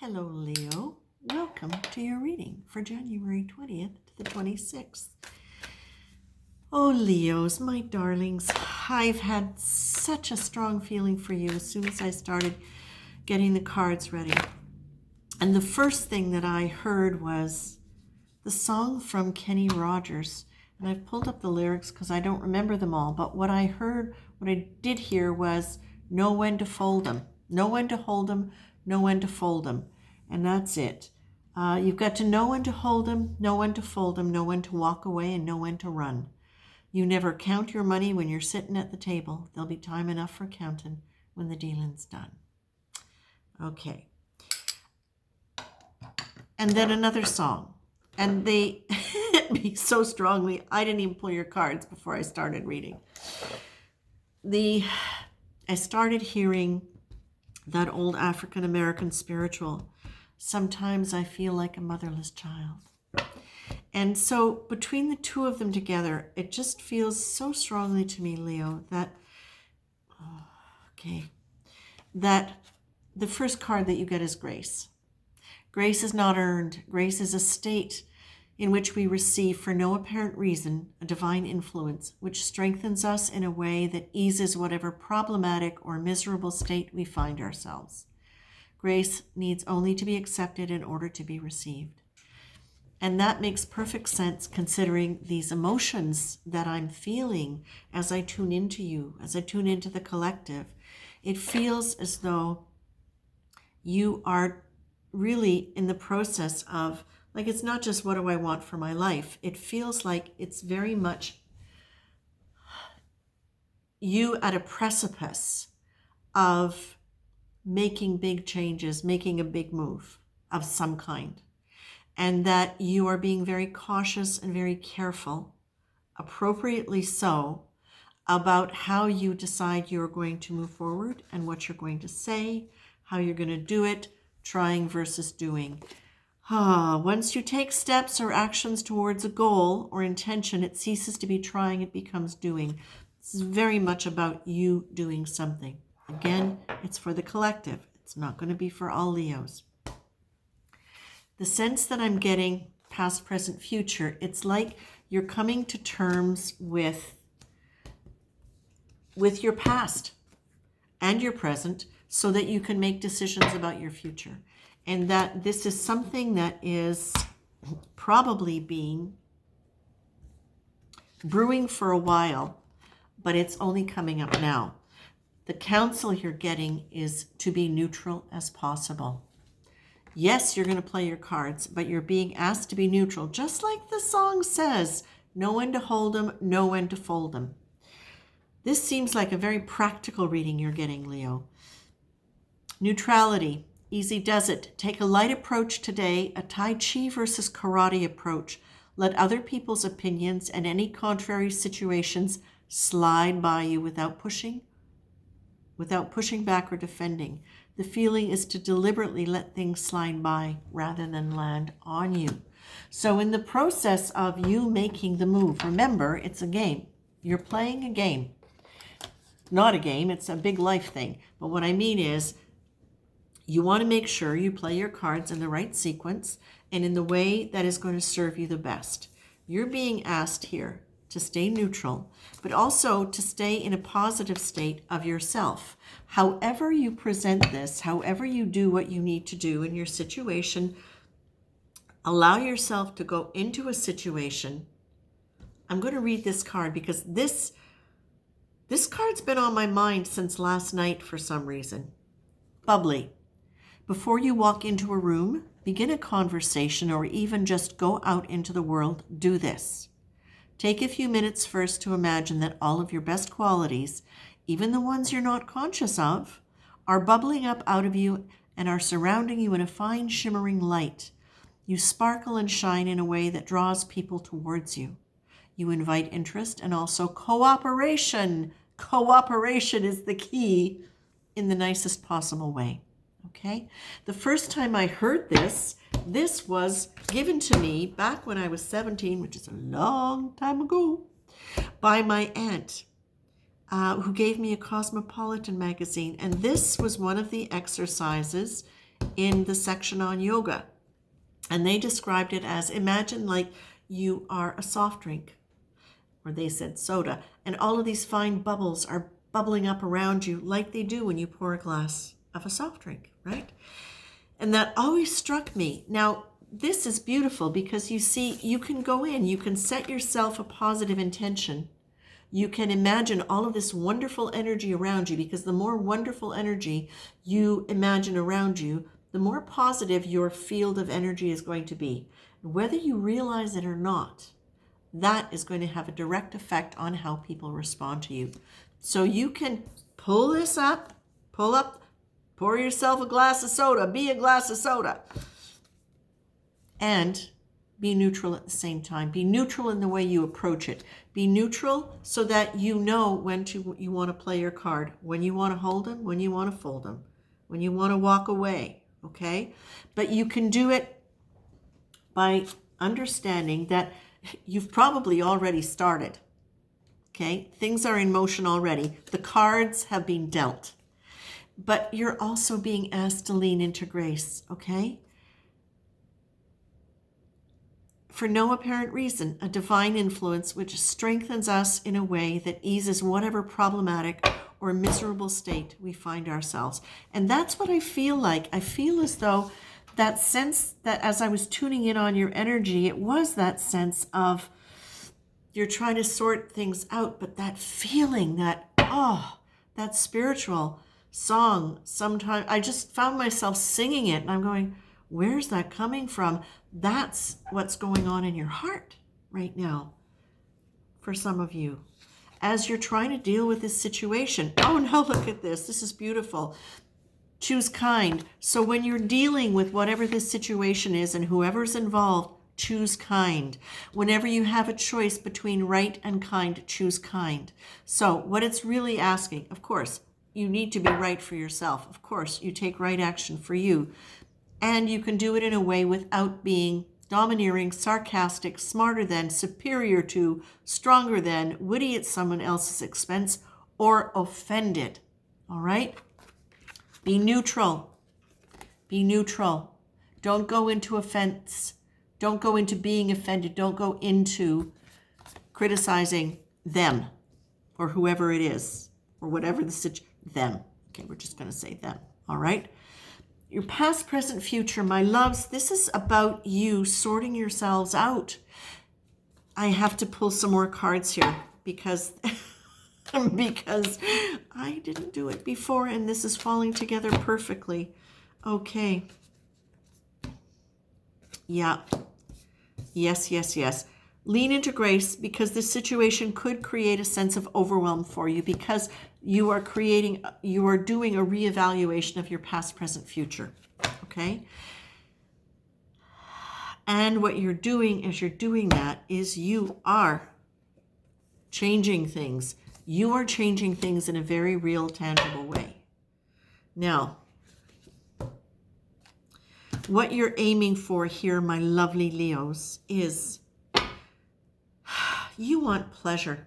Hello, Leo. Welcome to your reading for January 20th to the 26th. Oh, Leos, my darlings, I've had such a strong feeling for you as soon as I started getting the cards ready. And the first thing that I heard was the song from Kenny Rogers. And I've pulled up the lyrics because I don't remember them all. But what I did hear was know when to fold 'em, know when to hold 'em, know when to fold 'em. And that's it. You've got to know when to hold 'em, know when to fold 'em, know when to walk away, and know when to run. You never count your money when you're sitting at the table. There'll be time enough for counting when the dealing's done. Okay. And then another song. And they hit me so strongly, I didn't even pull your cards before I started reading. I started hearing that old African-American spiritual, sometimes I feel like a motherless child. And so between the two of them together, it just feels so strongly to me, Leo, that the first card that you get is grace. Grace is not earned. Grace is a state in which we receive, for no apparent reason, a divine influence, which strengthens us in a way that eases whatever problematic or miserable state we find ourselves. Grace needs only to be accepted in order to be received. And that makes perfect sense considering these emotions that I'm feeling as I tune into you, as I tune into the collective. It feels as though you are really in the process of, like, it's not just what do I want for my life. It feels like it's very much you at a precipice of making big changes, making a big move of some kind. And that you are being very cautious and very careful, appropriately so, about how you decide you're going to move forward and what you're going to say, how you're going to do it, trying versus doing. Once you take steps or actions towards a goal or intention, it ceases to be trying, it becomes doing. This is very much about you doing something. Again, it's for the collective. It's not going to be for all Leos. The sense that I'm getting, past, present, future, it's like you're coming to terms with your past and your present so that you can make decisions about your future. And that this is something that is probably being brewing for a while, but it's only coming up now. The counsel you're getting is to be neutral as possible. Yes, you're going to play your cards, but you're being asked to be neutral, just like the song says, know when to hold them, know when to fold them. This seems like a very practical reading you're getting, Leo. Neutrality. Easy does it. Take a light approach today, a Tai Chi versus karate approach. Let other people's opinions and any contrary situations slide by you without pushing back or defending. The feeling is to deliberately let things slide by rather than land on you. So in the process of you making the move, remember, it's a game. You're playing a game. Not a game, it's a big life thing. But what I mean is, you want to make sure you play your cards in the right sequence and in the way that is going to serve you the best. You're being asked here to stay neutral, but also to stay in a positive state of yourself. However you present this, however you do what you need to do in your situation, allow yourself to go into a situation. I'm going to read this card because this card's been on my mind since last night for some reason. Bubbly. Before you walk into a room, begin a conversation, or even just go out into the world, do this. Take a few minutes first to imagine that all of your best qualities, even the ones you're not conscious of, are bubbling up out of you and are surrounding you in a fine shimmering light. You sparkle and shine in a way that draws people towards you. You invite interest and also cooperation. Cooperation is the key in the nicest possible way. Okay? The first time I heard this was given to me back when I was 17, which is a long time ago, by my aunt, who gave me a Cosmopolitan magazine. And this was one of the exercises in the section on yoga. And they described it as, imagine like you are a soft drink, or they said soda, and all of these fine bubbles are bubbling up around you like they do when you pour a glass of a soft drink, right? And that always struck me. Now, this is beautiful because you see, you can go in, you can set yourself a positive intention. You can imagine all of this wonderful energy around you, because the more wonderful energy you imagine around you, the more positive your field of energy is going to be. Whether you realize it or not, that is going to have a direct effect on how people respond to you. So you can pull this up, pull up, pour yourself a glass of soda, be a glass of soda, and be neutral at the same time. Be neutral in the way you approach it. Be neutral so that you know when you want to play your card, when you want to hold them, when you want to fold them, when you want to walk away, okay? But you can do it by understanding that you've probably already started, okay? Things are in motion already. The cards have been dealt. But you're also being asked to lean into grace, okay? For no apparent reason, a divine influence which strengthens us in a way that eases whatever problematic or miserable state we find ourselves. And that's what I feel like. I feel as though that sense that as I was tuning in on your energy, it was that sense of you're trying to sort things out, but that feeling that, that spiritual song, sometimes I just found myself singing it and I'm going, where's that coming from? That's what's going on in your heart right now for some of you as you're trying to deal with this situation. Oh no, look at this. This is beautiful. Choose kind. So when you're dealing with whatever this situation is and whoever's involved, choose kind. Whenever you have a choice between right and kind, choose kind. So what it's really asking, of course, you need to be right for yourself. Of course, you take right action for you. And you can do it in a way without being domineering, sarcastic, smarter than, superior to, stronger than, witty at someone else's expense, or offended. All right? Be neutral. Be neutral. Don't go into offense. Don't go into being offended. Don't go into criticizing them or whoever it is or whatever the situation. Them. Okay, we're just going to say them. All right? Your past, present, future, my loves, this is about you sorting yourselves out. I have to pull some more cards here because I didn't do it before and this is falling together perfectly. Okay. Yeah. Yes, yes, yes. Lean into grace because this situation could create a sense of overwhelm for you because you are doing a reevaluation of your past, present, future. Okay? And what you're doing as you're doing that is you are changing things. You are changing things in a very real, tangible way. Now, what you're aiming for here, my lovely Leos, is you want pleasure.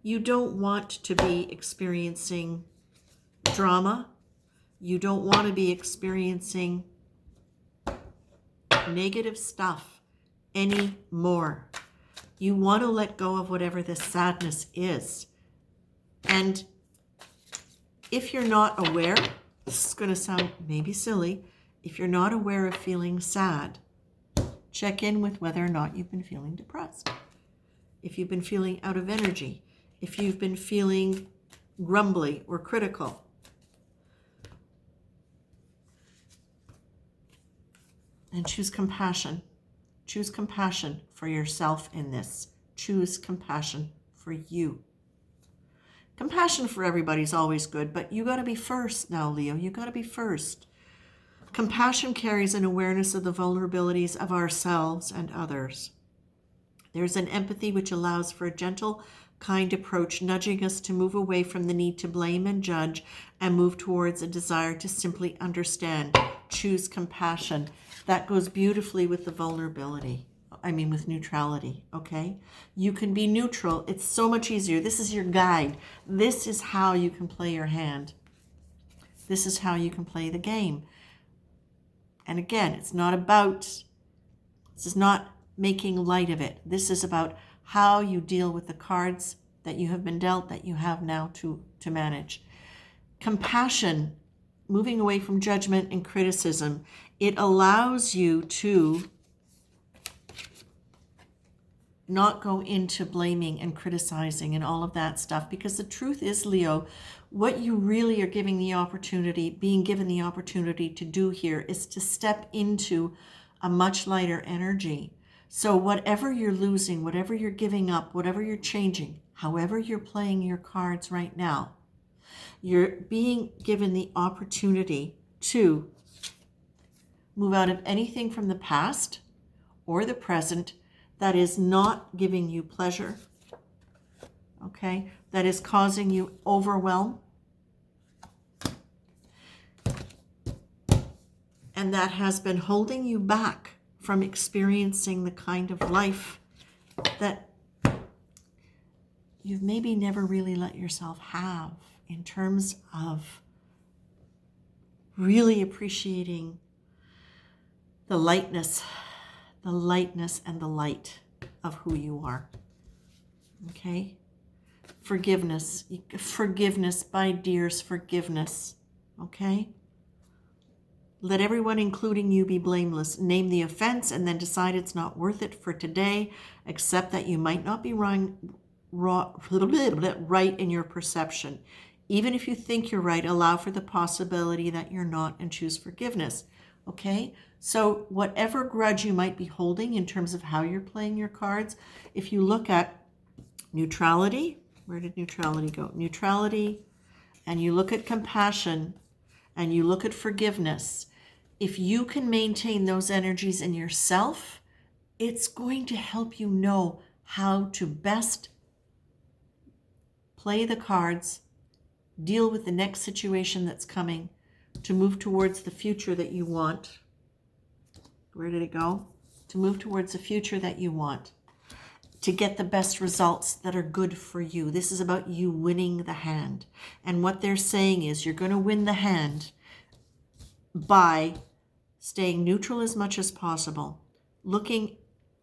You don't want to be experiencing drama. You don't want to be experiencing negative stuff anymore. You want to let go of whatever this sadness is. And if you're not aware, this is going to sound maybe silly, if you're not aware of feeling sad, check in with whether or not you've been feeling depressed. If you've been feeling out of energy, if you've been feeling grumbly or critical. And choose compassion. Choose compassion for yourself in this. Choose compassion for you. Compassion for everybody's always good, but you got to be first now, Leo. You got to be first. Compassion carries an awareness of the vulnerabilities of ourselves and others. There's an empathy which allows for a gentle, kind approach, nudging us to move away from the need to blame and judge and move towards a desire to simply understand. Choose compassion. That goes beautifully with the vulnerability. With neutrality, okay? You can be neutral. It's so much easier. This is your guide. This is how you can play your hand. This is how you can play the game. And again, this is not making light of it. This is about how you deal with the cards that you have been dealt, that you have now to manage. Compassion, moving away from judgment and criticism, it allows you to not go into blaming and criticizing and all of that stuff. Because the truth is, Leo, what you really are being given the opportunity to do here is to step into a much lighter energy. So whatever you're losing, whatever you're giving up, whatever you're changing, however you're playing your cards right now, you're being given the opportunity to move out of anything from the past or the present that is not giving you pleasure, okay, that is causing you overwhelm, and that has been holding you back from experiencing the kind of life that you've maybe never really let yourself have, in terms of really appreciating the lightness and the light of who you are. Okay? Forgiveness, my dears, forgiveness. Okay? Let everyone, including you, be blameless. Name the offense and then decide it's not worth it for today. Accept that you might not be right in your perception. Even if you think you're right, allow for the possibility that you're not and choose forgiveness. Okay? So whatever grudge you might be holding in terms of how you're playing your cards, if you look at neutrality, where did neutrality go? Neutrality, and you look at compassion, and you look at forgiveness, if you can maintain those energies in yourself, it's going to help you know how to best play the cards, deal with the next situation that's coming, to move towards the future that you want. Where did it go? To move towards the future that you want, to get the best results that are good for you. This is about you winning the hand. And what they're saying is you're going to win the hand by staying neutral as much as possible, looking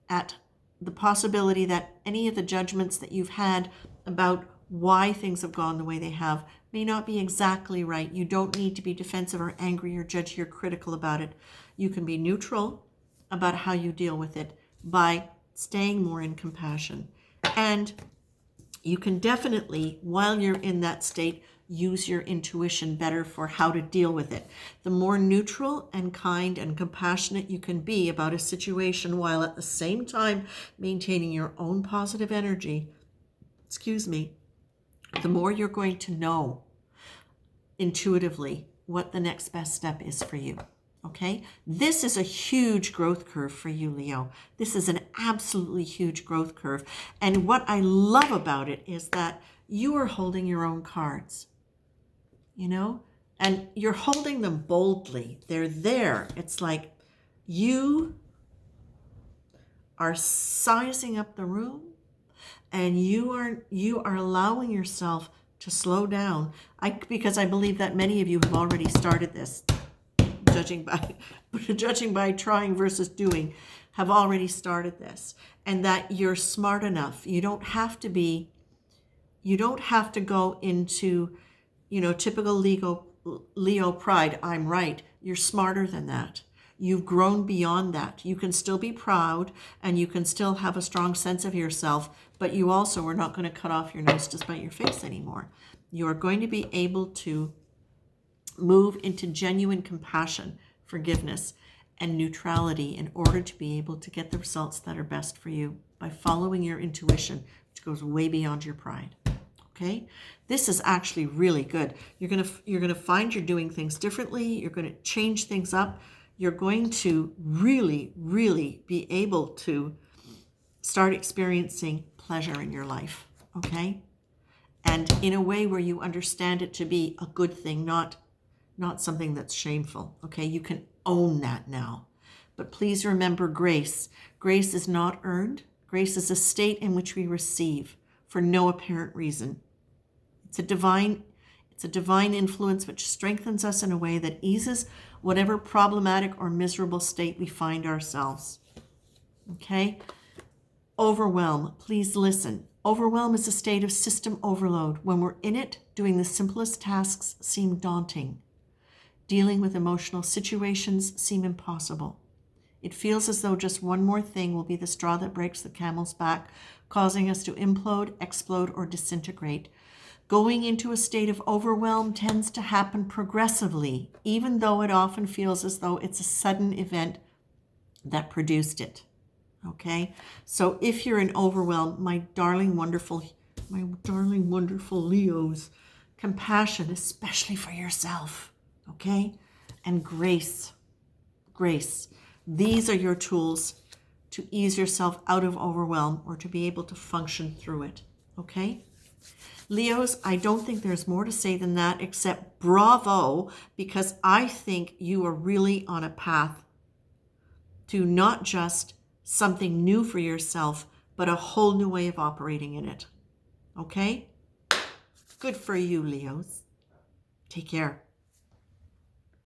at the possibility that any of the judgments that you've had about why things have gone the way they have may not be exactly right. You don't need to be defensive or angry or judgy or critical about it. You can be neutral about how you deal with it by staying more in compassion. And you can definitely, while you're in that state, use your intuition better for how to deal with it. The more neutral and kind and compassionate you can be about a situation while at the same time maintaining your own positive energy, the more you're going to know intuitively what the next best step is for you. Okay? This is a huge growth curve for you, Leo. This is an absolutely huge growth curve. And what I love about it is that you are holding your own cards, and you're holding them boldly. They're there. It's like you are sizing up the room, and you are allowing yourself to slow down. Because I believe that many of you have already started this. Judging by trying versus doing, have already started this, and that you're smart enough. You don't have to go into, typical Leo pride. I'm right. You're smarter than that. You've grown beyond that. You can still be proud and you can still have a strong sense of yourself, but you also are not going to cut off your nose to spite your face anymore. You are going to be able to move into genuine compassion, forgiveness, and neutrality in order to be able to get the results that are best for you by following your intuition, which goes way beyond your pride. Okay? This is actually really good. You're going to find you're doing things differently. You're going to change things up. You're going to really, really be able to start experiencing pleasure in your life. Okay? And in a way where you understand it to be a good thing, not something that's shameful. Okay? You can own that now. But please remember grace. Grace is not earned. Grace is a state in which we receive for no apparent reason. It's a divine influence which strengthens us in a way that eases whatever problematic or miserable state we find ourselves. Okay? Overwhelm. Please listen. Overwhelm is a state of system overload. When we're in it, doing the simplest tasks seem daunting. Dealing with emotional situations seem impossible. It feels as though just one more thing will be the straw that breaks the camel's back, causing us to implode, explode, or disintegrate. Going into a state of overwhelm tends to happen progressively, even though it often feels as though it's a sudden event that produced it. Okay? So if you're in overwhelm, my darling, wonderful Leos, compassion, especially for yourself. Okay? And grace. Grace. These are your tools to ease yourself out of overwhelm or to be able to function through it. Okay? Leos, I don't think there's more to say than that except bravo, because I think you are really on a path to not just something new for yourself, but a whole new way of operating in it. Okay? Good for you, Leos. Take care.